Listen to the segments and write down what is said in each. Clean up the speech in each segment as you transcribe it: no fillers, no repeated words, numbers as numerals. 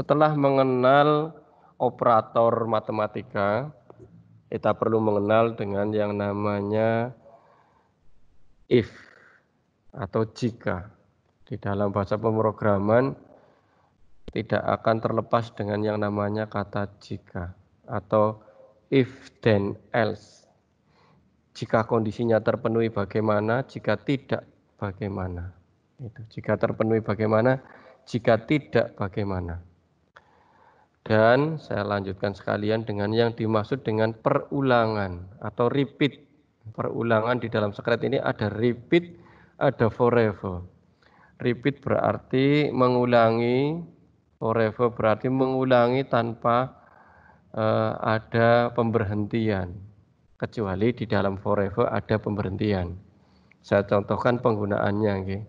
Setelah mengenal operator matematika, kita perlu mengenal dengan yang namanya if atau jika. Di dalam bahasa pemrograman tidak akan terlepas dengan yang namanya kata jika atau if then else. Jika kondisinya terpenuhi bagaimana, jika tidak bagaimana. Jika terpenuhi bagaimana, jika tidak bagaimana. Dan saya lanjutkan sekalian dengan yang dimaksud dengan perulangan atau repeat. Perulangan di dalam sekret ini ada repeat, ada forever. Repeat berarti mengulangi, forever berarti mengulangi tanpa ada pemberhentian. Kecuali di dalam forever ada pemberhentian. Saya contohkan penggunaannya. Okay.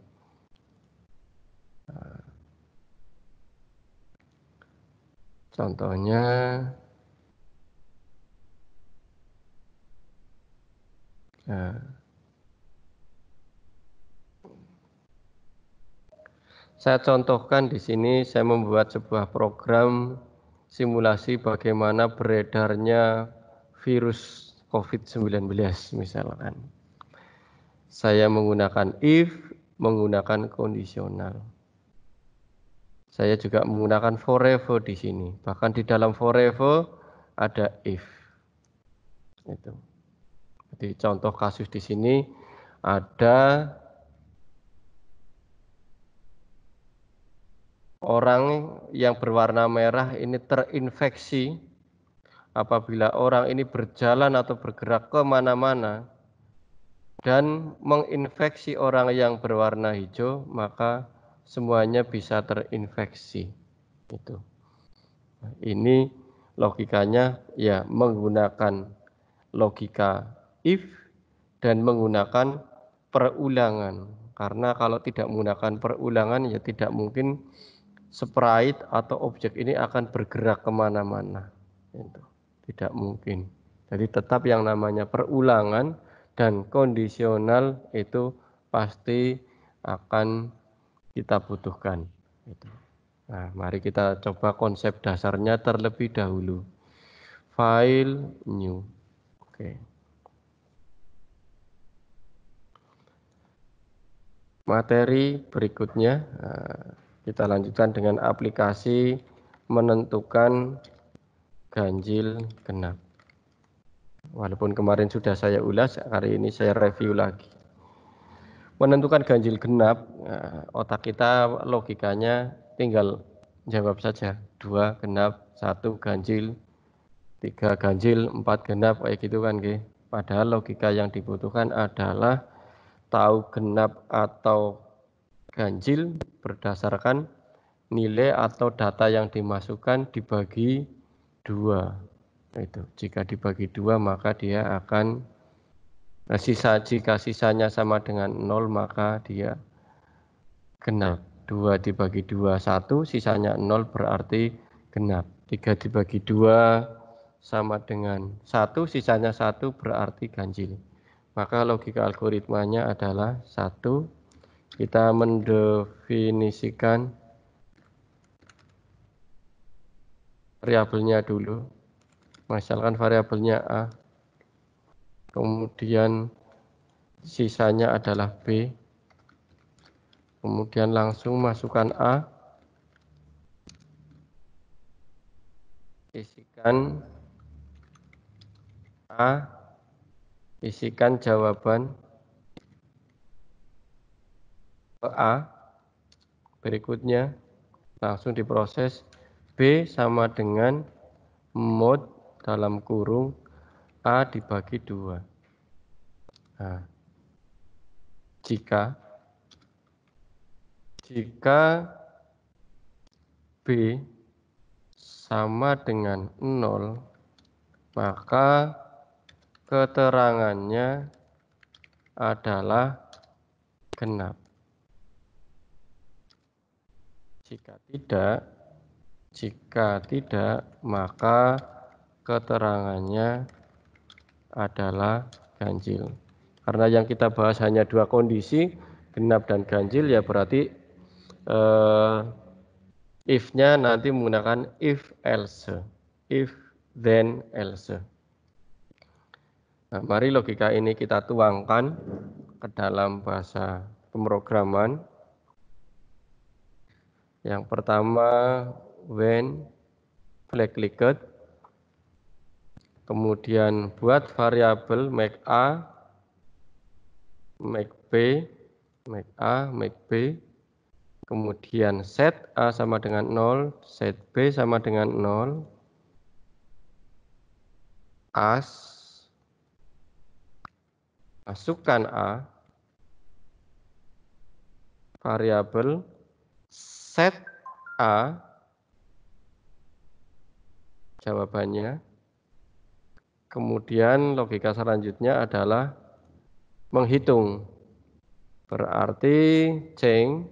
Contohnya saya contohkan di sini, saya membuat sebuah program simulasi bagaimana beredarnya virus COVID-19 misalkan. Saya menggunakan if, menggunakan kondisional. Saya juga menggunakan forever di sini. Bahkan di dalam forever ada if. Itu. Jadi contoh kasus di sini ada orang yang berwarna merah ini terinfeksi apabila orang ini berjalan atau bergerak kemana-mana dan menginfeksi orang yang berwarna hijau, maka semuanya bisa terinfeksi. Itu. Ini logikanya ya menggunakan logika if dan menggunakan perulangan. Karena kalau tidak menggunakan perulangan ya tidak mungkin sprite atau objek ini akan bergerak kemana-mana. Itu tidak mungkin. Jadi tetap yang namanya perulangan dan kondisional itu pasti akan kita butuhkan. Nah, mari kita coba konsep dasarnya terlebih dahulu. File new. Oke. Materi berikutnya kita lanjutkan dengan aplikasi menentukan ganjil genap. Walaupun kemarin sudah saya ulas, hari ini saya review lagi. Menentukan ganjil genap, otak kita logikanya tinggal jawab saja. 2 genap, 1 ganjil, 3 ganjil, 4 genap, kayak gitu kan. Padahal logika yang dibutuhkan adalah tahu genap atau ganjil berdasarkan nilai atau data yang dimasukkan dibagi 2. Itu jika dibagi 2 maka dia akan jika sisanya sama dengan 0 maka dia genap. 2 dibagi 2 1, sisanya 0 berarti genap. 3 dibagi 2 sama dengan 1, sisanya 1 berarti ganjil. Maka logika algoritmanya adalah 1, kita mendefinisikan variabelnya dulu. Misalkan variabelnya A, kemudian sisanya adalah B, kemudian langsung masukkan A, isikan A, isikan jawaban ke A, berikutnya langsung diproses B sama dengan mod dalam kurung A dibagi 2. Nah, jika B sama dengan 0, maka keterangannya adalah genap. Jika tidak, maka keterangannya adalah ganjil. Karena yang kita bahas hanya 2 kondisi, genap dan ganjil, ya berarti If-nya nanti menggunakan if else. If then else. Nah, mari logika ini kita tuangkan ke dalam bahasa pemrograman. Yang pertama, when flag clicked. Kemudian buat variabel make A, make B, make A, make B. Kemudian set A sama dengan 0, set B sama dengan 0. As, masukkan A, variabel set A, jawabannya. Kemudian logika selanjutnya adalah menghitung. Berarti change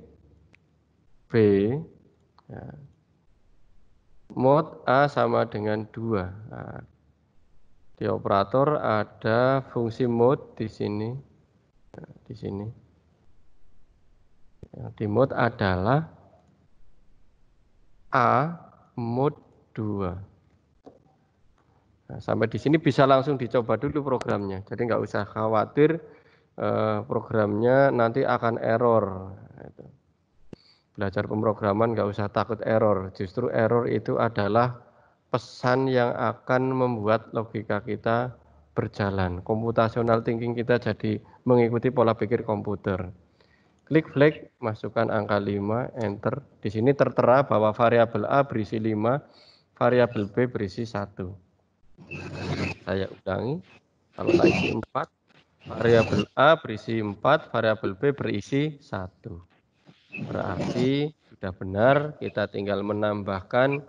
B, ya, mod A sama dengan 2. Nah, di operator ada fungsi mod di sini. Nah, di sini. Yang di mod adalah A mod 2. Nah, sampai di sini bisa langsung dicoba dulu programnya. Jadi nggak usah khawatir programnya nanti akan error. Belajar pemrograman nggak usah takut error. Justru error itu adalah pesan yang akan membuat logika kita berjalan. Computational thinking kita jadi mengikuti pola pikir komputer. Klik flag, masukkan angka 5, enter. Di sini tertera bahwa variabel A berisi 5, variabel B berisi 1. Saya ulangi, kalau tak isi 4, variabel A berisi 4, variabel B berisi 1. Berarti sudah benar, kita tinggal menambahkan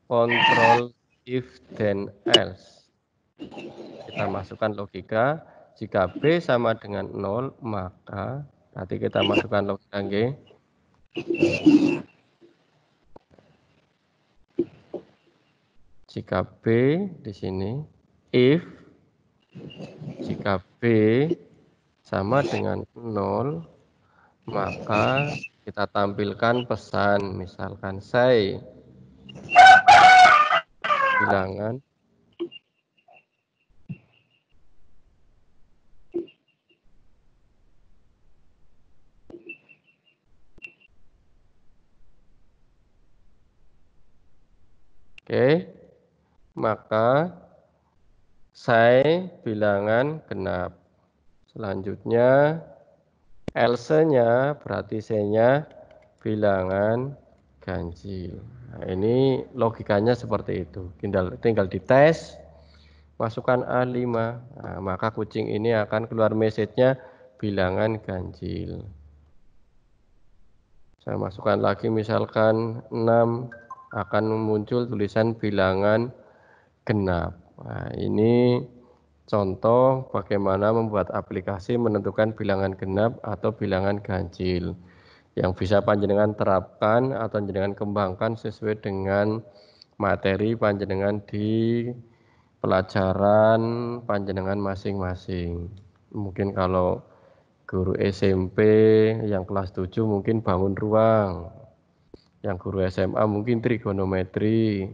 kontrol if then else. Kita masukkan logika, jika B sama dengan 0, maka nanti kita masukkan logika G. Jika B di sini, if jika B sama dengan 0, maka kita tampilkan pesan, misalkan say bilangan oke, maka say bilangan genap. Selanjutnya else-nya berarti say-nya bilangan ganjil. Nah, ini logikanya seperti itu. Tinggal dites, masukkan A5. Nah, maka kucing ini akan keluar message-nya bilangan ganjil. Saya masukkan lagi misalkan 6, akan muncul tulisan bilangan genap. Nah, ini contoh bagaimana membuat aplikasi menentukan bilangan genap atau bilangan ganjil yang bisa panjenengan terapkan atau panjenengan kembangkan sesuai dengan materi panjenengan di pelajaran panjenengan masing-masing. Mungkin kalau guru SMP yang kelas 7 mungkin bangun ruang, yang guru SMA mungkin trigonometri.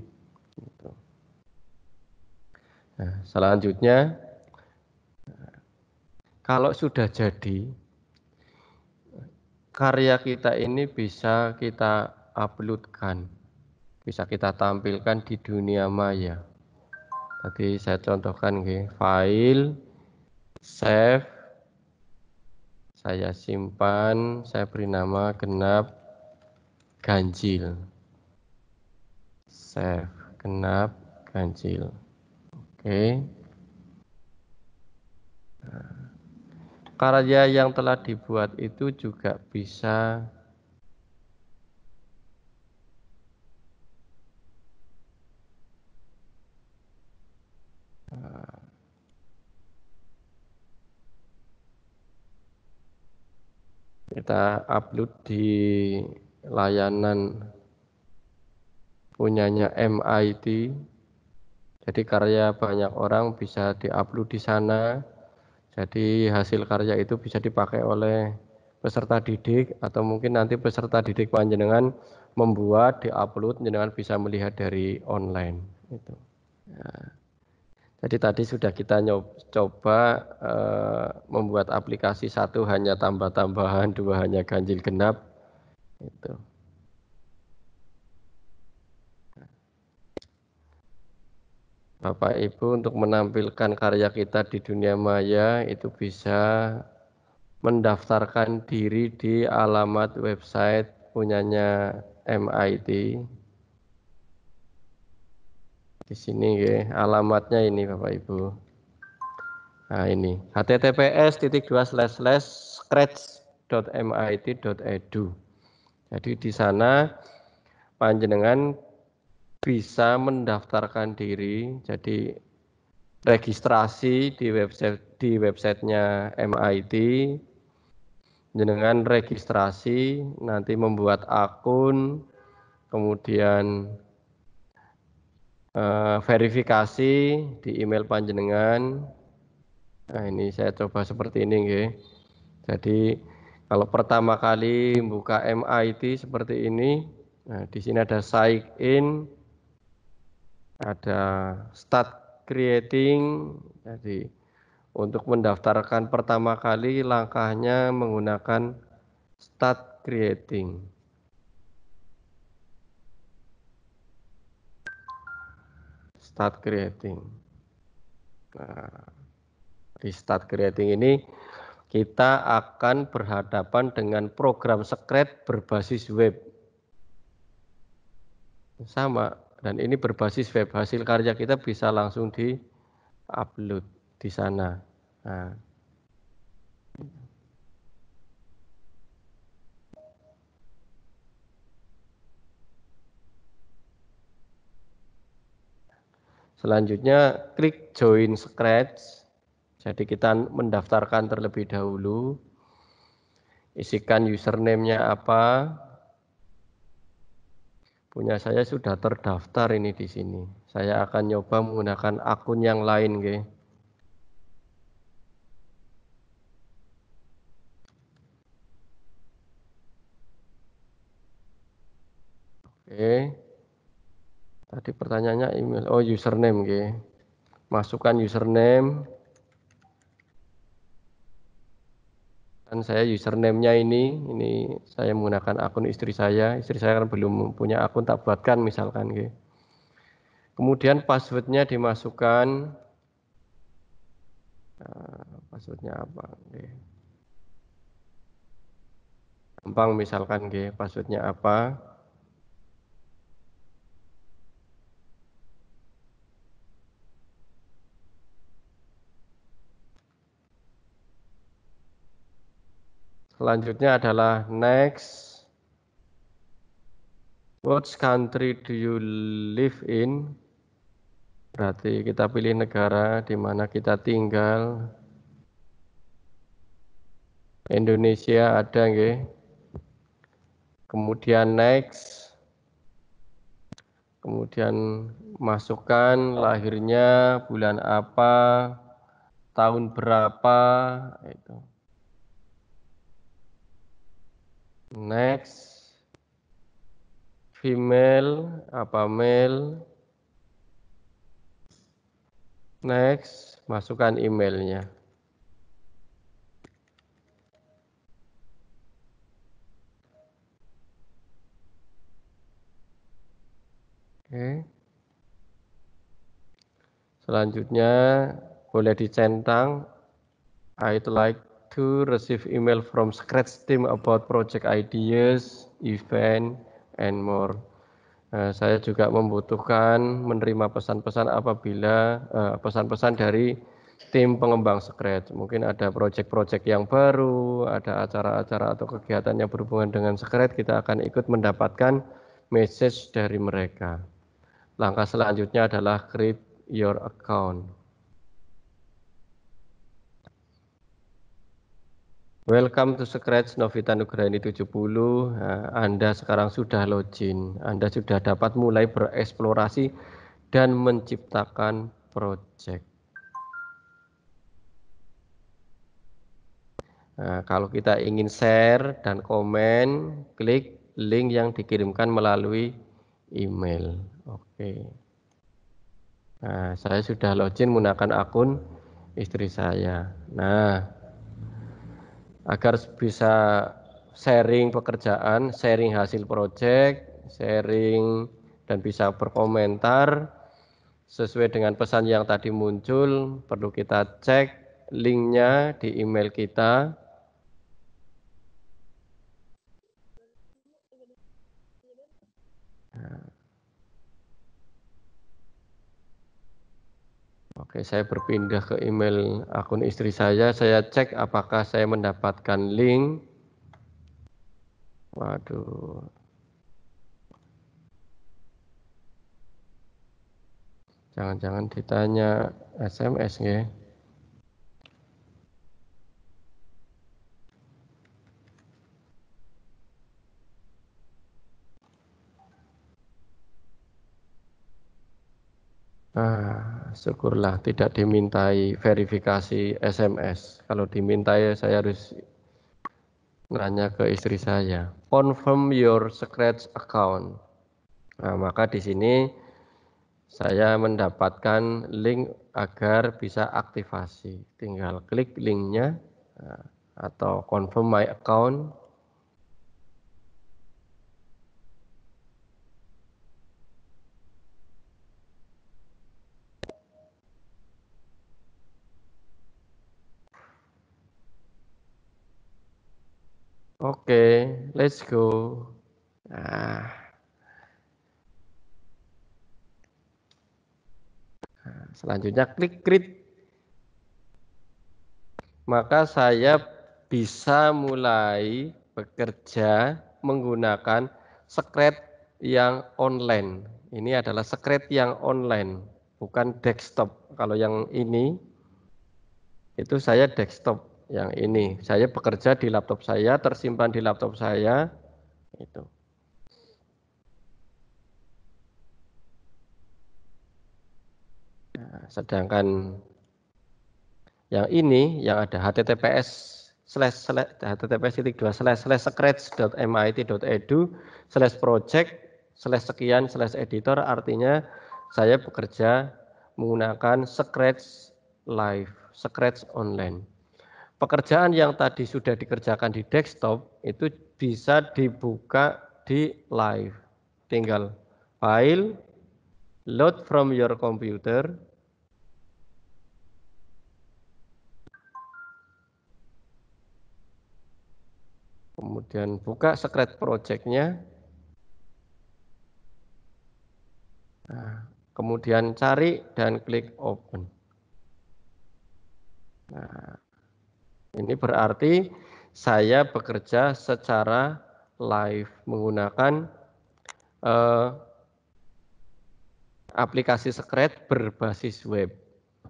Nah, selanjutnya, kalau sudah jadi, karya kita ini bisa kita uploadkan, bisa kita tampilkan di dunia maya. Tadi saya contohkan, file, save, saya simpan, saya beri nama genap ganjil. Save, genap ganjil. Oke. Karya yang telah dibuat itu juga bisa kita upload di layanan punyanya MIT. Jadi karya banyak orang bisa diupload di sana. Jadi hasil karya itu bisa dipakai oleh peserta didik atau mungkin nanti peserta didik panjenengan membuat, diupload, jenengan bisa melihat dari online. Itu. Nah, jadi tadi sudah kita coba membuat aplikasi, 1 hanya tambah-tambahan, 2 hanya ganjil genap. Itu. Bapak Ibu untuk menampilkan karya kita di dunia maya itu bisa mendaftarkan diri di alamat website punyanya MIT. Di sini ya, alamatnya ini Bapak Ibu. Nah ini https://scratch.mit.edu. Jadi di sana panjenengan bisa mendaftarkan diri, jadi registrasi di websitenya MIT, jenengan registrasi, nanti membuat akun, kemudian verifikasi di email panjenengan. Nah ini saya coba seperti ini nggih. Jadi kalau pertama kali buka MIT seperti ini, nah di sini ada sign in, ada start creating. Jadi untuk mendaftarkan pertama kali langkahnya menggunakan start creating. Start creating. Nah, di start creating ini kita akan berhadapan dengan program Scratch berbasis web. Sama, dan ini berbasis web. Hasil karya kita bisa langsung di-upload di sana. Nah, selanjutnya klik join Scratch. Jadi kita mendaftarkan terlebih dahulu. Isikan username-nya apa. Punya saya sudah terdaftar ini di sini. Saya akan nyoba menggunakan akun yang lain, nggih. Oke. Tadi pertanyaannya email. Oh, username, nggih. Masukkan username. Dan saya username-nya ini saya menggunakan akun istri saya kan belum punya akun, tak buatkan misalkan gitu. Kemudian passwordnya dimasukkan. Passwordnya apa? Gampang misalkan gitu, passwordnya apa? Selanjutnya adalah next. What country do you live in? Berarti kita pilih negara di mana kita tinggal. Indonesia ada nggih. Kemudian next. Kemudian masukkan lahirnya bulan apa, tahun berapa, itu. Next. Female apa male. Next, masukkan emailnya. Oke. Selanjutnya boleh dicentang. I'd like to receive email from Scratch team about project ideas, event, and more. Saya juga membutuhkan menerima pesan-pesan apabila pesan-pesan dari tim pengembang Scratch. Mungkin ada proyek-proyek yang baru, ada acara-acara atau kegiatan yang berhubungan dengan Scratch, kita akan ikut mendapatkan message dari mereka. Langkah selanjutnya adalah create your account. Welcome to Scratch Novita Nugraini 70. Anda sekarang sudah login. Anda sudah dapat mulai bereksplorasi dan menciptakan project. Nah, kalau kita ingin share dan komen, klik link yang dikirimkan melalui email. Oke. Nah, saya sudah login menggunakan akun istri saya. Nah, agar bisa sharing pekerjaan, sharing hasil proyek, sharing dan bisa berkomentar sesuai dengan pesan yang tadi muncul, perlu kita cek linknya di email kita. Oke, saya berpindah ke email akun istri saya cek apakah saya mendapatkan link. Waduh, jangan-jangan ditanya SMS ya. Syukurlah tidak dimintai verifikasi SMS. Kalau dimintai saya harus nanya ke istri saya. Confirm your Scratch account. Nah, maka di sini saya mendapatkan link agar bisa aktivasi. Tinggal klik linknya atau confirm my account. Oke, let's go. Selanjutnya klik create. Maka saya bisa mulai bekerja menggunakan Scratch yang online. Ini adalah Scratch yang online, bukan desktop. Kalau yang ini, itu saya desktop. Yang ini, saya bekerja di laptop saya, tersimpan di laptop saya. Itu. Nah, sedangkan yang ini, yang ada https://scratch.mit.edu/project/sekian/editor, artinya saya bekerja menggunakan Scratch Live, Scratch Online. Pekerjaan yang tadi sudah dikerjakan di desktop itu bisa dibuka di live. Tinggal file, load from your computer, kemudian buka Scratch project-nya, kemudian cari dan klik open. Nah, ini berarti saya bekerja secara live menggunakan aplikasi Scratch berbasis web.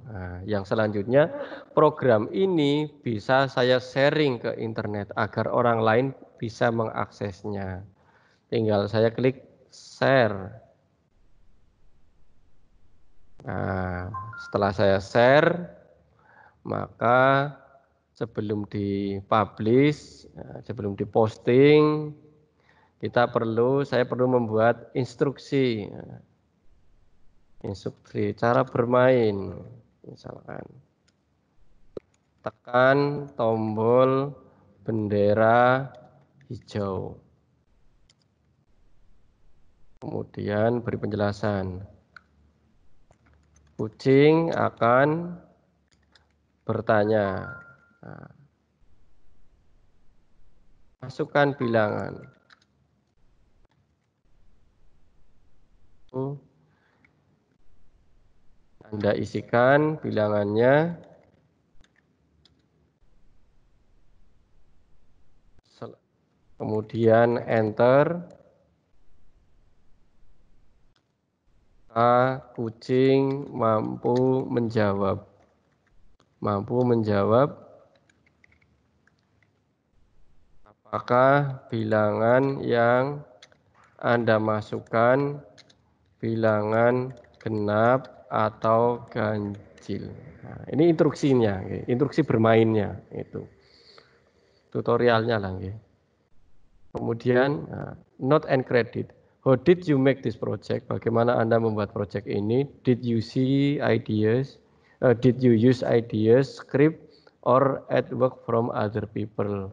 Nah, yang selanjutnya program ini bisa saya sharing ke internet agar orang lain bisa mengaksesnya. Tinggal saya klik share. Nah, setelah saya share, maka sebelum dipublish, sebelum diposting, saya perlu membuat instruksi cara bermain. Misalkan tekan tombol bendera hijau, kemudian beri penjelasan. Kucing akan bertanya, masukkan bilangan. Anda isikan bilangannya, kemudian enter. Kucing mampu menjawab. Apakah bilangan yang Anda masukkan bilangan genap atau ganjil? Nah, ini instruksinya, instruksi bermainnya itu. Tutorialnya lah. Kemudian note and credit. How did you make this project? Bagaimana Anda membuat project ini? Did you see ideas? Did you use ideas, script, or add work from other people?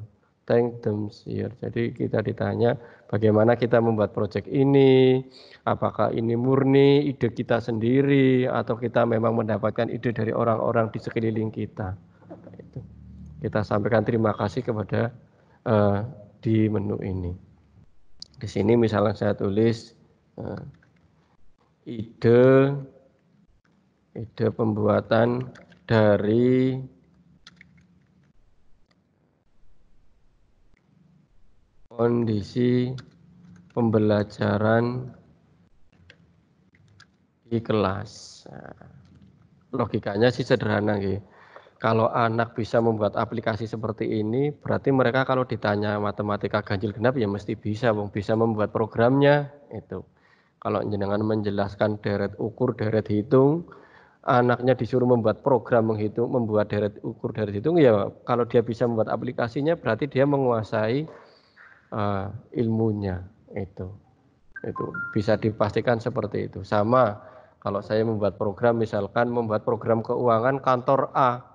Thank them here. Jadi kita ditanya bagaimana kita membuat project ini, apakah ini murni ide kita sendiri atau kita memang mendapatkan ide dari orang-orang di sekeliling kita. Itu. Kita sampaikan terima kasih kepada di menu ini. Di sini misalnya saya tulis ide pembuatan dari kondisi pembelajaran di kelas. Logikanya sih sederhana gitu. Kalau anak bisa membuat aplikasi seperti ini, berarti mereka kalau ditanya matematika ganjil genap ya mesti bisa, bisa membuat programnya itu. Kalau jenengan menjelaskan deret ukur, deret hitung, anaknya disuruh membuat program menghitung, membuat deret ukur, deret hitung, ya kalau dia bisa membuat aplikasinya berarti dia menguasai ilmunya itu. Itu bisa dipastikan seperti itu. Sama kalau saya membuat program, misalkan membuat program keuangan kantor A,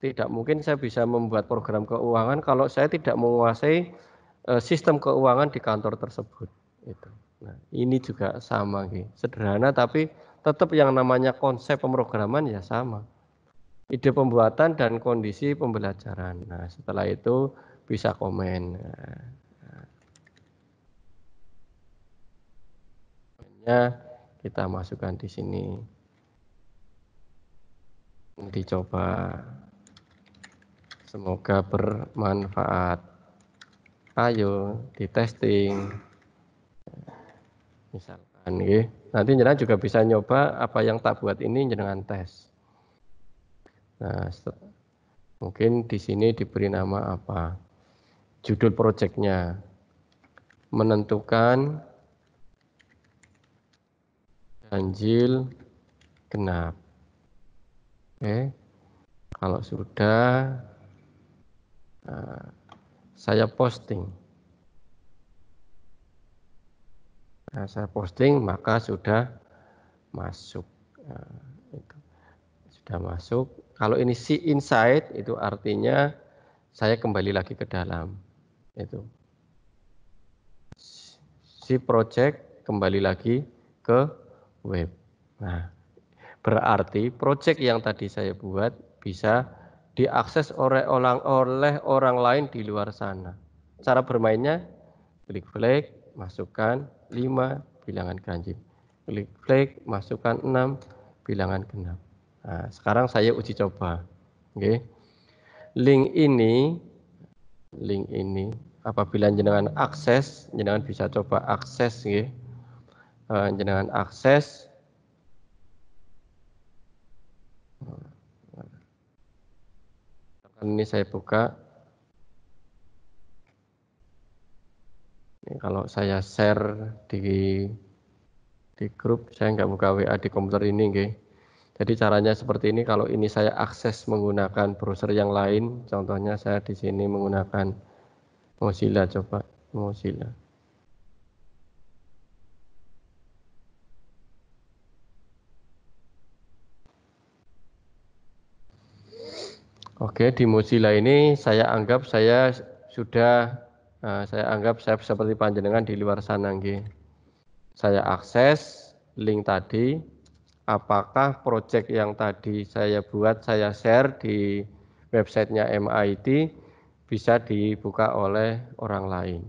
tidak mungkin saya bisa membuat program keuangan kalau saya tidak menguasai sistem keuangan di kantor tersebut. Itu. Nah, ini juga sama, gitu. Sederhana tapi tetap yang namanya konsep pemrograman ya sama. Ide pembuatan dan kondisi pembelajaran. Nah, setelah itu bisa komen. Kita masukkan di sini. Dicoba. Semoga bermanfaat. Ayo di testing. Misalkan ya. Nanti jenengan juga bisa nyoba apa yang tak buat ini jenengan tes. Nah, mungkin di sini diberi nama apa? Judul projectnya menentukan ganjil genap. Oke. Kalau sudah saya posting. Nah, saya posting maka sudah masuk. Nah, itu. Sudah masuk. Kalau ini see inside itu artinya saya kembali lagi ke dalam. Itu. Si project kembali lagi ke web. Nah, berarti project yang tadi saya buat bisa diakses oleh orang lain di luar sana. Cara bermainnya klik flag, masukkan 5 bilangan ganjil. Klik flag, masukkan 6 bilangan genap. Nah, sekarang saya uji coba. Oke. Link ini apabila jenengan akses, jenengan bisa coba akses nggih. Jenengan akses ini saya buka. Ini kalau saya share di grup, saya nggak buka WA di komputer ini nggih. Jadi caranya seperti ini. Kalau ini saya akses menggunakan browser yang lain, contohnya saya di sini menggunakan Mozilla, coba Mozilla. Oke, di Mozilla ini saya anggap saya seperti panjenengan di luar sana nggih. Saya akses link tadi, apakah project yang tadi saya buat, saya share di websitenya MIT bisa dibuka oleh orang lain.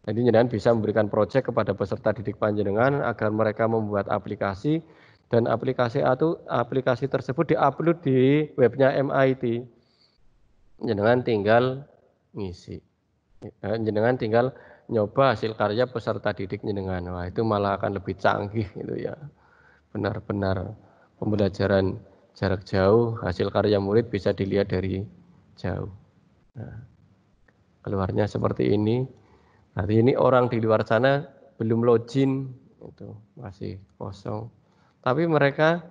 Jadi jenengan bisa memberikan project kepada peserta didik panjenengan agar mereka membuat aplikasi dan aplikasi tersebut diupload di webnya MIT. Jenengan tinggal ngisi. Jenengan tinggal nyoba hasil karya peserta didik jenengan. Wah, itu malah akan lebih canggih gitu ya. Benar-benar pembelajaran jarak jauh, hasil karya murid bisa dilihat dari jauh. Nah, keluarnya seperti ini. Hari ini orang di luar sana belum login, itu masih kosong. Tapi mereka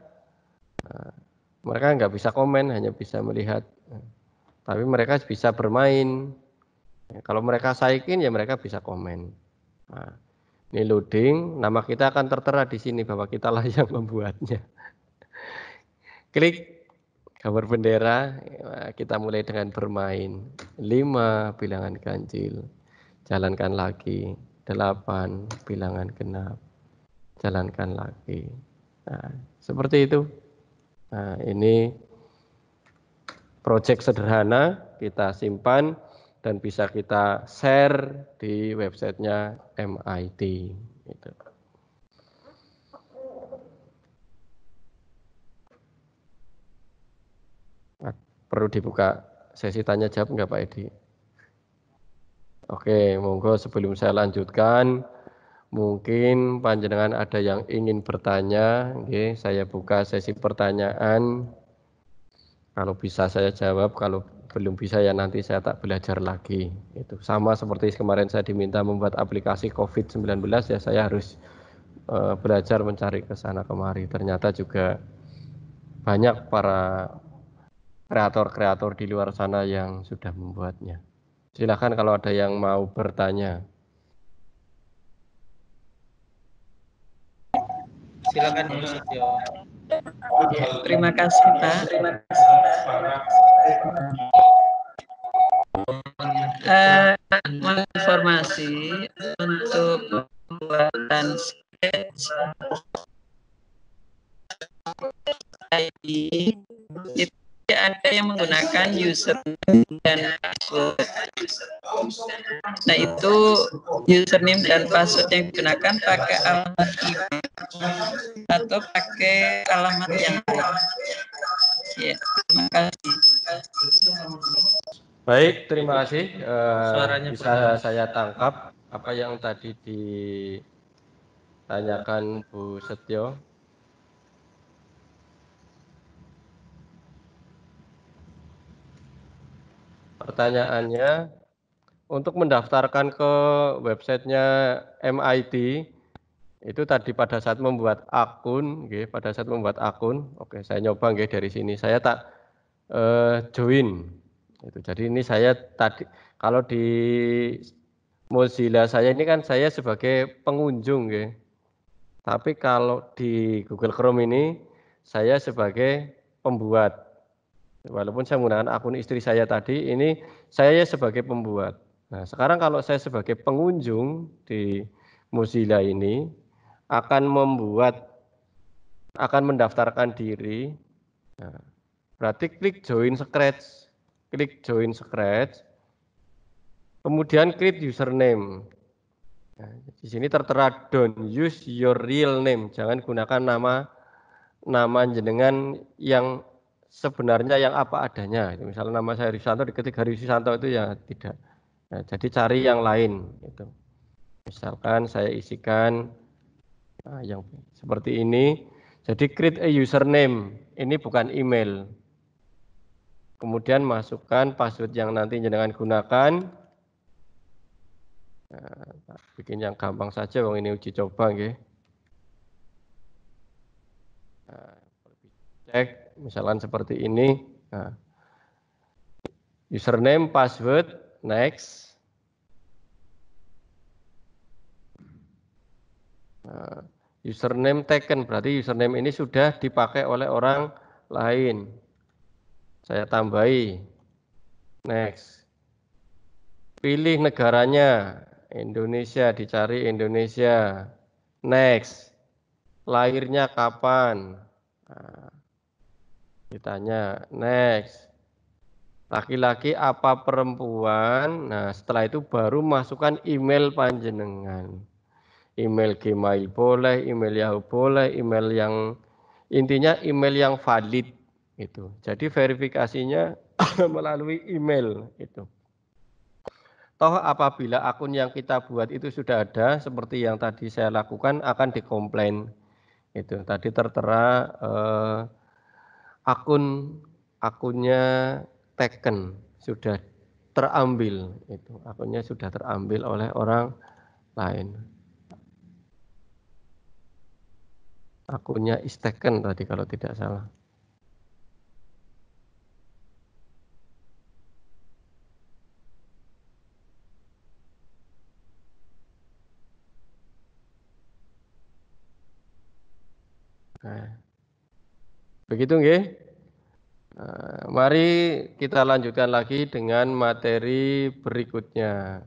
nggak bisa komen, hanya bisa melihat. Tapi mereka bisa bermain. Kalau mereka saikin ya mereka bisa komen. Nah, ini loading, nama kita akan tertera di sini bahwa kitalah yang membuatnya. Klik gambar bendera, kita mulai dengan bermain. 5 bilangan ganjil, jalankan lagi. 8 bilangan genap, jalankan lagi. Nah, seperti itu. Nah, ini proyek sederhana, kita simpan dan bisa kita share di websitenya MIT. Gitu. Nah, perlu dibuka sesi tanya jawab enggak Pak Edi? Oke, monggo sebelum saya lanjutkan, mungkin panjenengan ada yang ingin bertanya, oke, saya buka sesi pertanyaan. Kalau bisa saya jawab, kalau belum bisa ya nanti saya tak belajar lagi. Itu sama seperti kemarin saya diminta membuat aplikasi COVID-19 ya saya harus belajar mencari ke sana kemari. Ternyata juga banyak para kreator-kreator di luar sana yang sudah membuatnya. Silakan kalau ada yang mau bertanya. Silakan Bu Setio. Terima kasih Pak. Informasi untuk pembuatan sketch ID itu ada yang menggunakan username dan password. Nah itu username dan password yang digunakan pakai alamat email atau pakai alamat yang lain. Ya, terima kasih. Baik, terima kasih. Bisa saya tangkap apa yang tadi ditanyakan Bu Setio. Pertanyaannya, untuk mendaftarkan ke websitenya MIT, itu tadi pada saat membuat akun, oke saya nyoba dari sini, saya tak join. Jadi ini saya tadi, kalau di Mozilla saya ini kan saya sebagai pengunjung, tapi kalau di Google Chrome ini saya sebagai pembuat. Walaupun saya menggunakan akun istri saya tadi, ini saya sebagai pembuat. Nah, sekarang kalau saya sebagai pengunjung di Mozilla ini akan mendaftarkan diri. Nah, berarti klik join scratch, kemudian klik username. Nah, di sini tertera don't use your real name, jangan gunakan nama jenengan yang sebenarnya yang apa adanya. Misalnya nama saya Risanto, diketik Hari Risanto itu ya tidak. Nah, jadi cari yang lain. Itu. Misalkan saya isikan yang seperti ini. Jadi create a username. Ini bukan email. Kemudian masukkan password yang nanti jenengan gunakan. Nah, bikin yang gampang saja, wong ini uji coba, nggih. Nah, cek, misalkan seperti ini. Nah, username, password, next. Nah, username taken, berarti username ini sudah dipakai oleh orang lain. Saya tambahi, next. Pilih negaranya, Indonesia, dicari Indonesia. Next. Lahirnya kapan? Nah, ditanya, next. Laki-laki apa perempuan? Nah, setelah itu baru masukkan email panjenengan. Email Gmail boleh, email Yahoo boleh, email yang intinya email yang valid itu. Jadi verifikasinya melalui email itu. Toh apabila akun yang kita buat itu sudah ada seperti yang tadi saya lakukan akan dikomplain. Itu tadi tertera akunnya taken, sudah terambil itu. Akunnya sudah terambil oleh orang lain. Akunnya is taken tadi kalau tidak salah. Nah, begitu nggih. Mari kita lanjutkan lagi dengan materi berikutnya.